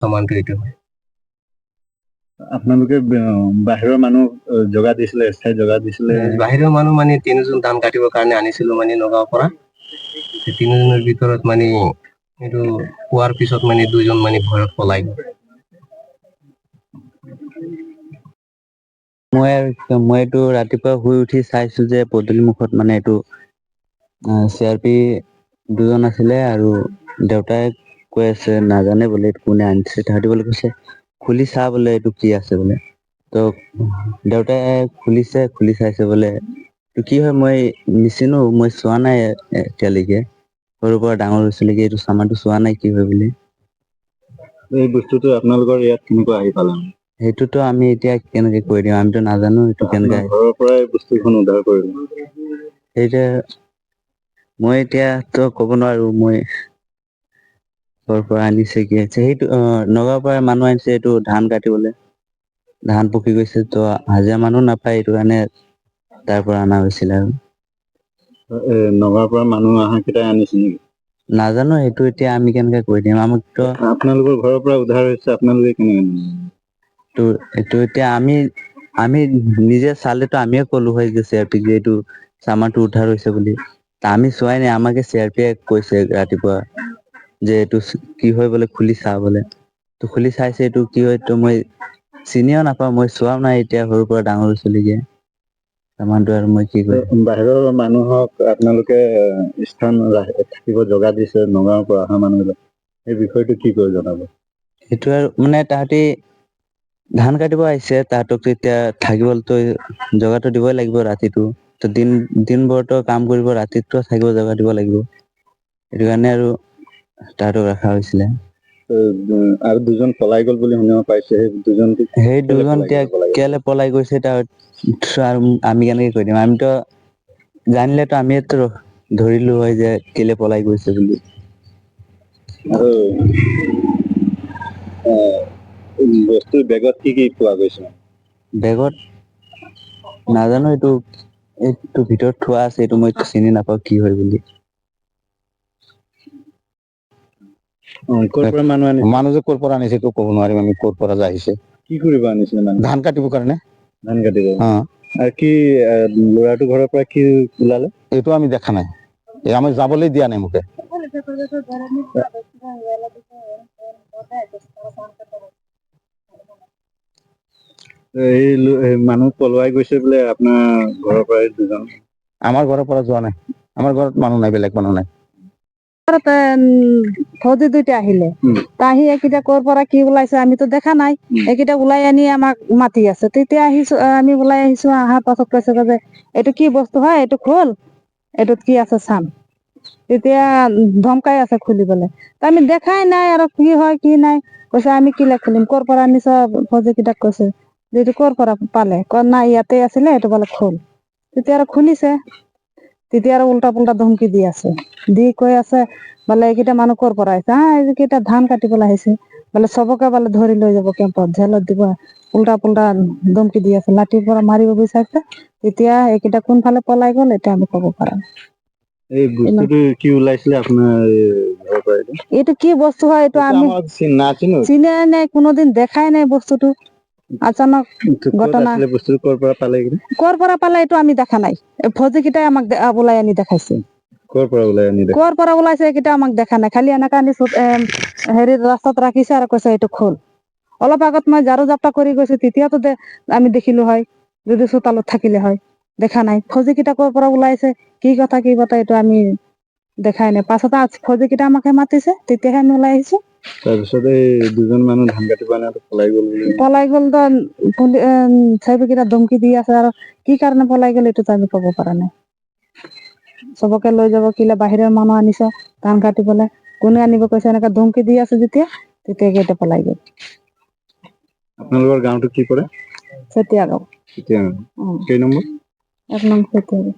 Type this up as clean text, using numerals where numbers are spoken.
সামানটো এইটো হয়। আপোনালোকে বাহিৰৰ মানুহ জগা দিছিলে, স্থায়ী জগা দিছিলে? বাহিৰৰ মানুহ মানে 3জন ধান কাটিবৰ কাৰণে আনিছিলো মানে নগাঁৱৰ পৰা। 3জনৰ ভিতৰত মানে এইটো কোৱাৰ পিছত মানে 2জন মানে ভয়ত পলাই গ'ল। মইতো ৰাতিপুৱা শুই উঠি চাইছো যে পদূলি মুখত মানে এইটো CRP 2জন আছিলে আৰু দেউতাই কৈ আছে নাজানে বোলে এইটো কোনে আনিছে, তাহাঁতি বোলে কৈছে খুলি চা বোলে এইটো কি আছে বোলে। তো দেউতাই খুলি চাইছে বোলে এইটো কি হয় মই নিচিনো, মই চোৱা নাই এতিয়ালৈকে, সৰুৰ পৰা ডাঙৰ হৈছিলেগে এইটো চামানটো চোৱা নাই কি হয় বুলি। এই বস্তুটো আপোনালোকৰ ইয়াত কেনেকুৱা আহি পালে? সেইটোতো আমি এতিয়া কেনেকে কৈ দিম, আমিতো নাজানো এইটো কেনেকে। ঘৰৰ পৰাই বস্তুখন উদ্ধাৰ কৰিলো। সেইটা মই এতিয়াতো ক'ব নোৱাৰো মই ঘৰ পৰা আনিছে কি আছে। সেইটো নগাঁৱৰ পৰা মানুহ আনিছে এইটো ধান কাটিবলে। ধান পকি গৈছে তো হাজিৰা মানুহ নাপায়, এইটো কাৰণে তাৰ পৰা অনা হৈছিল আৰু। নগাঁৱৰ পৰা মানুহ আহা কেইটাই আনিছে নেকি? নাজানো সেইটো এতিয়া আমি কেনেকে কৈ দিম, আমাকতো আপোনালোকৰ ঘৰৰ পৰা উদ্ধাৰ হৈছে, আপোনালোকে কেনেকে জানিব? এইটো এতিয়া আমি নিজে চালেতো আমিয়ে ক'লো হয় যে CRP এইটো চামানটো উদ্ধাৰ হৈছে বুলি। আমি চোৱাই নাই, আমাকে CRP কৈছে ৰাতিপুৱা যে এইটো কি হয় বোলে খুলি চা বোলে। তো খুলি চাইছে এইটো কি হয় তো মই চিনিও নাপাওঁ, মই চোৱাও নাই এতিয়া সৰুৰ পৰা ডাঙৰ হৈছিলোগে চামানটো আৰু মই কি কৰিম। বাহিৰৰ মানুহক আপোনালোকে স্থান থাকিব জগা দিছে নগাঁৱৰ পৰা অহা মানুহবিলাক, এই বিষয়টো কি কৰি জনাব? সেইটো আৰু মানে তাহাঁতি ধান কাটিব আহিছে, তাহাঁতক এতিয়া থাকিবলৈতো জগাটো দিবই লাগিব ৰাতিটো। তো দিনভৰতো কাম কৰিব, ৰাতিটো থাকিব জগা দিব লাগিব। সেইটো কাৰণে আৰু তাহাঁতক ৰখা হৈছিলে। আৰু 2জন পলাই গ'ল বুলি শুনিব পাইছে, সেই 2জন এতিয়া কেলে পলাই গৈছে আমি কেনেকে কৈ দিম, আমিতো জানিলেতো আমিয়েতো ধৰিলো হয় যে কেলে পলাই গৈছে বুলি। আৰু বস্তুৰ বেগত কি পোৱা গৈছে? বেগত নাজানো, এইটো ভিতৰত থোৱা আছে, এইটো মই চিনি নাপাওঁ কি হয় বুলি। ক'ৰ পৰা মানুহ যে ক'ৰ পৰা আনিছে এইটো ক'ব নোৱাৰিম আমি, ক'ৰ পৰা যে আহিছে। কি কৰিব আনিছিলে মানুহ? ধান কাটিবৰ কাৰণে। ধান কাটিব। অ'। আৰু কি ল'ৰাটো ঘৰৰ পৰা কি ওলালে? এইটো আমি দেখা নাই, আমি যাবলৈ দিয়া নাই মোকে। এই মানুহ পলুৱাই গৈছে বোলে আপোনাৰ ঘৰৰ পৰাই 2জন? আমাৰ ঘৰৰ পৰা যোৱা নাই, আমাৰ ঘৰত মানুহ নাই, বেলেগ মানুহ নাই। ফৌজি 2টা আহিলে, আহি এইকেইটা ক'ৰ পৰা কি ওলাইছে আমিতো দেখা নাই, এইকেইটা ওলাই আনি আমাক মাতি আছে। তেতিয়া আহিছো, আমি ওলাই আহিছো, অহাৰ পাছত কৈছে যে এইটো কি বস্তু হয়, এইটো খোল, এইটোত কি আছে চাম। তেতিয়া ধমকাই আছে খুলিবলে, আমি দেখাই নাই আৰু কি হয় কি নাই। কৈছে আমি কিলে খুলিম, ক'ৰ পৰা আনিছ? ফৌজি কেইটাক কৈছে যে এইটো ক'ৰ পৰা পালে? নাই ইয়াতে আছিলে, এইটো বোলে খোল। তেতিয়া আৰু খুলিছে, তেতিয়া আৰু উল্টা পুল্টা ধমকি দি আছে, দি কৈ আছে বোলে এইকেইটা মানুহ ক'ৰ পৰা আহিছে? এইকেইটা ধান কাটিবলৈ আহিছে বোলে, চবকে বোলে ধৰি লৈ যাব কেম্পত, জেলত দিব। উল্টা পুল্টা ধমকি দি আছে, লাঠিৰ পৰা মাৰিব বিচাৰিছে। এতিয়া এইকেইটা কোনফালে পলাই গ'ল এতিয়া আমি ক'ব পৰা নাই। এই বস্তুটো কি ওলাইছিলে আপোনাৰ ঘৰৰ পৰা? এইটো কি বস্তু হয়, এইটো আমি চিনাই নাই, কোনোদিন দেখাই নাই বস্তুটো। আচানক ঘটনা। বস্তুটো ক'ৰ পৰা পালে? ক'ৰ পৰা পালে এইটো আমি দেখা নাই, ফৌজি কেইটাই আমাক ওলাই আনি দেখাইছে। ক'ৰ পৰা ওলাই আনি দেখাইছে? ক'ৰ পৰা ওলাইছে এইকেইটা আমাক দেখা নাই, খালি এনেকা আনি ৰাস্তাত ৰাখিছে আৰু কৈছে এইটো খোল। অলপ আগত মই ঝাৰু জাপটা কৰি গৈছো, তেতিয়াতো আমি দেখিলো হয়, যদি চোতালত থাকিলে হয়। দেখা নাই, ফৌজি কেইটা ক'ৰ পৰা ওলাইছে, কি কথা এইটো আমি দেখাই নাই। পাছত ফৌজি কেইটা আমাকে মাতিছে, তেতিয়াহে আমি ওলাই আহিছো। তাৰপিছত এই 2জন মানুহ ধান কাটিব আনি পলাই গ'ল বুলি? পলাই গ'ল কেইটা ধমকি দি আছে, আৰু কি কাৰণে পলাই গ'ল এইটোতো আমি ক'ব পৰা নাই। চবকে লৈ যাব, কিলে বাহিৰৰ মানুহ আনিছ ধান কাটিবলে, কোনে আনিব কৈছে, এনেকা ধমকি দি আছে যেতিয়া কেইটা পলাই গ'ল। আপোনালোকৰ গাঁৱটো কি পৰে? চতিয়া গাঁও। কেই নম্বৰ? 1 নং চতিয়া গাঁও।